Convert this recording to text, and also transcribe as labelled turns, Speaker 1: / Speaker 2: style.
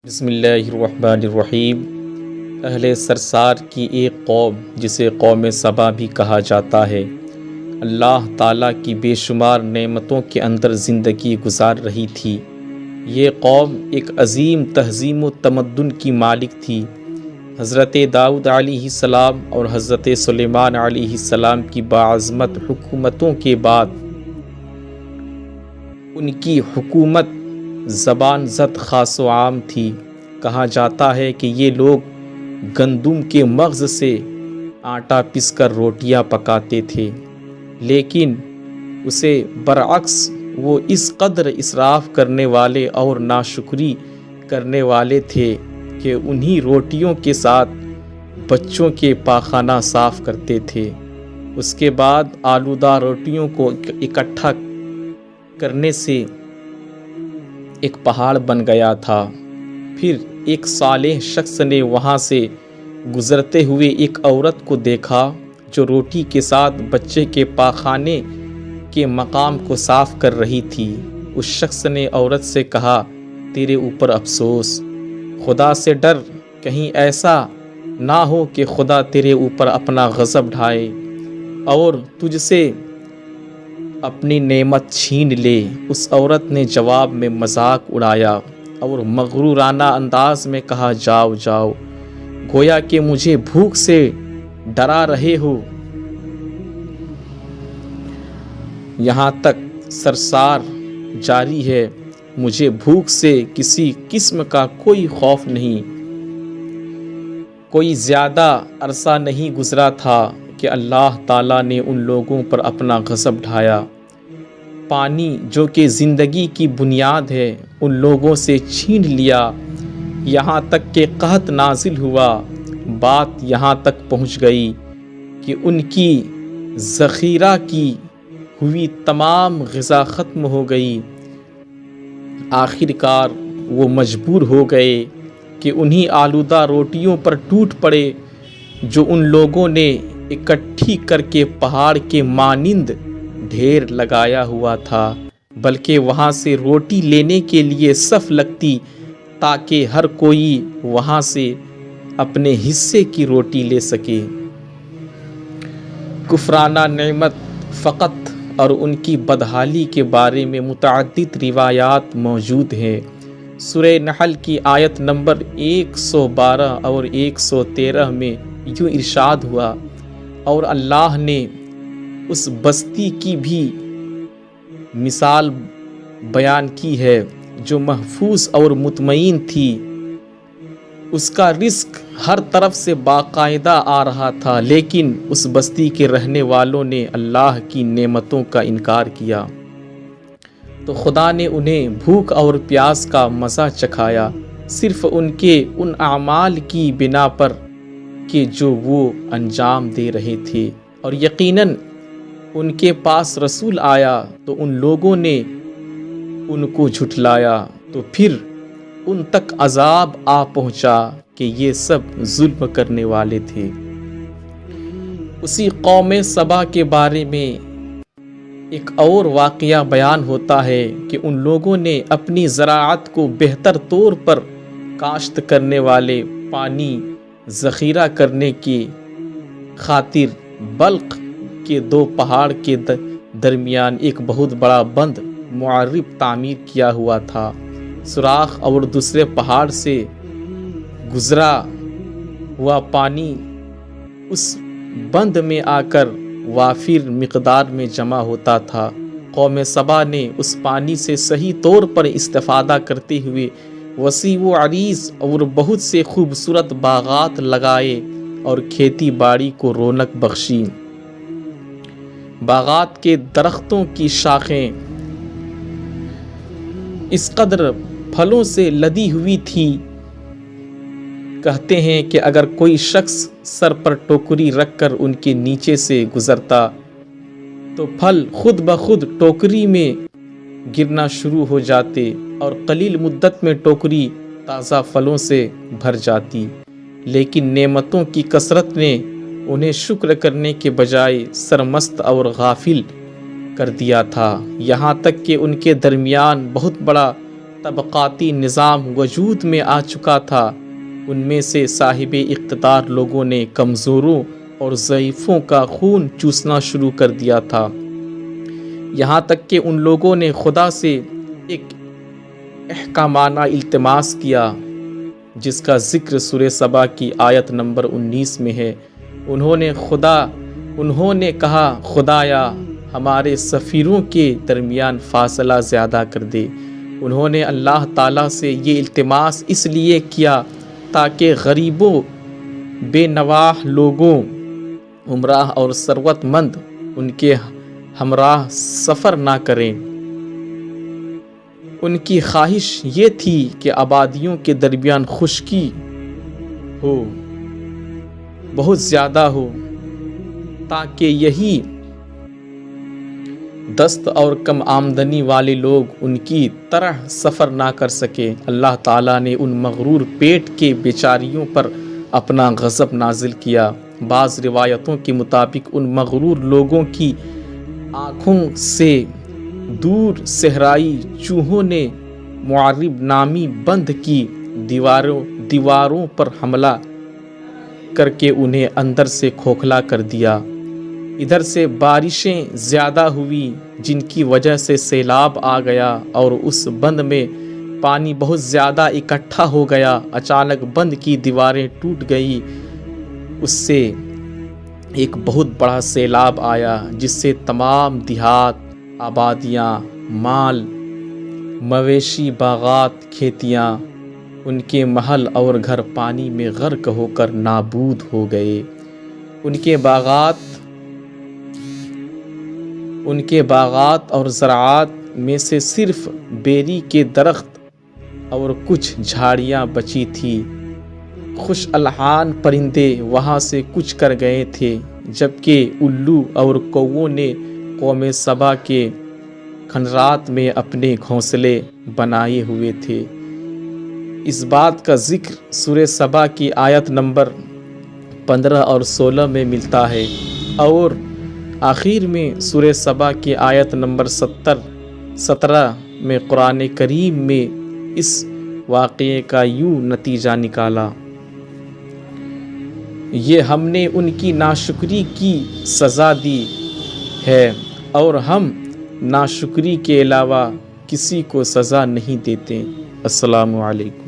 Speaker 1: بسم اللہ الرحمن الرحیم۔ اہل سرسار کی ایک قوم جسے قوم سبا بھی کہا جاتا ہے، اللہ تعالیٰ کی بے شمار نعمتوں کے اندر زندگی گزار رہی تھی۔ یہ قوم ایک عظیم تہذیب و تمدن کی مالک تھی۔ حضرت داؤد علیہ السلام اور حضرت سلیمان علیہ السلام کی باعظمت حکومتوں کے بعد ان کی حکومت زبان زد خاص و عام تھی۔ کہا جاتا ہے کہ یہ لوگ گندم کے مغز سے آٹا پس کر روٹیاں پکاتے تھے، لیکن اسے برعکس وہ اس قدر اسراف کرنے والے اور ناشکری کرنے والے تھے کہ انہی روٹیوں کے ساتھ بچوں کے پاخانہ صاف کرتے تھے۔ اس کے بعد آلودہ روٹیوں کو اکٹھا کرنے سے ایک پہاڑ بن گیا تھا۔ پھر ایک صالح شخص نے وہاں سے گزرتے ہوئے ایک عورت کو دیکھا جو روٹی کے ساتھ بچے کے پاخانے کے مقام کو صاف کر رہی تھی۔ اس شخص نے عورت سے کہا، تیرے اوپر افسوس، خدا سے ڈر، کہیں ایسا نہ ہو کہ خدا تیرے اوپر اپنا غضب ڈھائے اور تجھ سے اپنی نعمت چھین لے۔ اس عورت نے جواب میں مذاق اڑایا اور مغرورانہ انداز میں کہا، جاؤ جاؤ، گویا کہ مجھے بھوک سے ڈرا رہے ہو۔ یہاں تک سرسار جاری ہے، مجھے بھوک سے کسی قسم کا کوئی خوف نہیں۔ کوئی زیادہ عرصہ نہیں گزرا تھا کہ اللہ تعالیٰ نے ان لوگوں پر اپنا غضب ڈھایا۔ پانی جو کہ زندگی کی بنیاد ہے ان لوگوں سے چھین لیا، یہاں تک کہ قحط نازل ہوا۔ بات یہاں تک پہنچ گئی کہ ان کی ذخیرہ کی ہوئی تمام غذا ختم ہو گئی۔ آخر کار وہ مجبور ہو گئے کہ انہی آلودہ روٹیوں پر ٹوٹ پڑے جو ان لوگوں نے اکٹھی کر کے پہاڑ کے مانند ڈھیر لگایا ہوا تھا، بلکہ وہاں سے روٹی لینے کے لیے صف لگتی تاکہ ہر کوئی وہاں سے اپنے حصے کی روٹی لے سکے۔ کفرانہ نعمت فقط اور ان کی بدحالی کے بارے میں متعدد روایات موجود ہیں۔ سورہ نحل کی آیت نمبر 112 اور 113 میں یوں ارشاد ہوا، اور اللہ نے اس بستی کی بھی مثال بیان کی ہے جو محفوظ اور مطمئن تھی۔ اس کا رزق ہر طرف سے باقاعدہ آ رہا تھا، لیکن اس بستی کے رہنے والوں نے اللہ کی نعمتوں کا انکار کیا تو خدا نے انہیں بھوک اور پیاس کا مزہ چکھایا، صرف ان کے ان اعمال کی بنا پر کہ جو وہ انجام دے رہے تھے۔ اور یقیناً ان کے پاس رسول آیا تو ان لوگوں نے ان کو جھٹلایا، تو پھر ان تک عذاب آ پہنچا کہ یہ سب ظلم کرنے والے تھے۔ اسی قوم سبا کے بارے میں ایک اور واقعہ بیان ہوتا ہے کہ ان لوگوں نے اپنی زراعت کو بہتر طور پر کاشت کرنے والے پانی ذخیرہ کرنے کی خاطر بلق کے دو پہاڑ کے درمیان ایک بہت بڑا بند معرب تعمیر کیا ہوا تھا۔ سوراخ اور دوسرے پہاڑ سے گزرا ہوا پانی اس بند میں آ کر وافر مقدار میں جمع ہوتا تھا۔ قوم سبا نے اس پانی سے صحیح طور پر استفادہ کرتے ہوئے وسیع و عریض اور بہت سے خوبصورت باغات لگائے اور کھیتی باڑی کو رونق بخشی۔ باغات کے درختوں کی شاخیں اس قدر پھلوں سے لدی ہوئی تھی، کہتے ہیں کہ اگر کوئی شخص سر پر ٹوکری رکھ کر ان کے نیچے سے گزرتا تو پھل خود بخود ٹوکری میں گرنا شروع ہو جاتے اور قلیل مدت میں ٹوکری تازہ پھلوں سے بھر جاتی۔ لیکن نعمتوں کی کثرت نے انہیں شکر کرنے کے بجائے سرمست اور غافل کر دیا تھا، یہاں تک کہ ان کے درمیان بہت بڑا طبقاتی نظام وجود میں آ چکا تھا، ان میں سے صاحب اقتدار لوگوں نے کمزوروں اور ضعیفوں کا خون چوسنا شروع کر دیا تھا، یہاں تک کہ ان لوگوں نے خدا سے ایک احکامانہ التماس کیا جس کا ذکر سورہ سبا کی آیت نمبر 19 میں ہے۔ انہوں نے کہا خدایا ہمارے سفیروں کے درمیان فاصلہ زیادہ کر دے۔ انہوں نے اللہ تعالیٰ سے یہ التماس اس لیے کیا تاکہ غریبوں، بے نواح لوگوں، عمراہ اور ثروت مند ان کے ہمراہ سفر نہ کریں۔ ان کی خواہش یہ تھی کہ آبادیوں کے درمیان خشکی ہو، بہت زیادہ ہو، تاکہ یہی دست اور کم آمدنی والے لوگ ان کی طرح سفر نہ کر سکے۔ اللہ تعالیٰ نے ان مغرور پیٹ کے بیچاریوں پر اپنا غضب نازل کیا۔ بعض روایتوں کے مطابق ان مغرور لوگوں کی آنکھوں سے دور صحرائی چوہوں نے معرب نامی بند کی دیواروں پر حملہ کر کے انہیں اندر سے کھوکھلا کر دیا۔ ادھر سے بارشیں زیادہ ہوئی جن کی وجہ سے سیلاب آ گیا اور اس بند میں پانی بہت زیادہ اکٹھا ہو گیا۔ اچانک بند کی دیواریں ٹوٹ گئی، اس سے ایک بہت بڑا سیلاب آیا جس سے تمام دیہات، آبادیاں، مال مویشی، باغات، کھیتیاں، ان کے محل اور گھر پانی میں غرق ہو کر نابود ہو گئے۔ ان کے باغات اور زراعت میں سے صرف بیری کے درخت اور کچھ جھاڑیاں بچی تھی۔ خوش الحان پرندے وہاں سے کچھ کر گئے تھے، جبکہ الو اور کووں نے قوم سبا کے کھنڈرات میں اپنے گھونسلے بنائے ہوئے تھے۔ اس بات کا ذکر سورہ سبا کی آیت نمبر 15 اور 16 میں ملتا ہے، اور آخر میں سورہ سبا کی آیت نمبر 17 میں قرآن کریم میں اس واقعے کا یوں نتیجہ نکالا: یہ ہم نے ان کی ناشکری کی سزا دی ہے اور ہم ناشکری کے علاوہ کسی کو سزا نہیں دیتے۔ السلام علیکم۔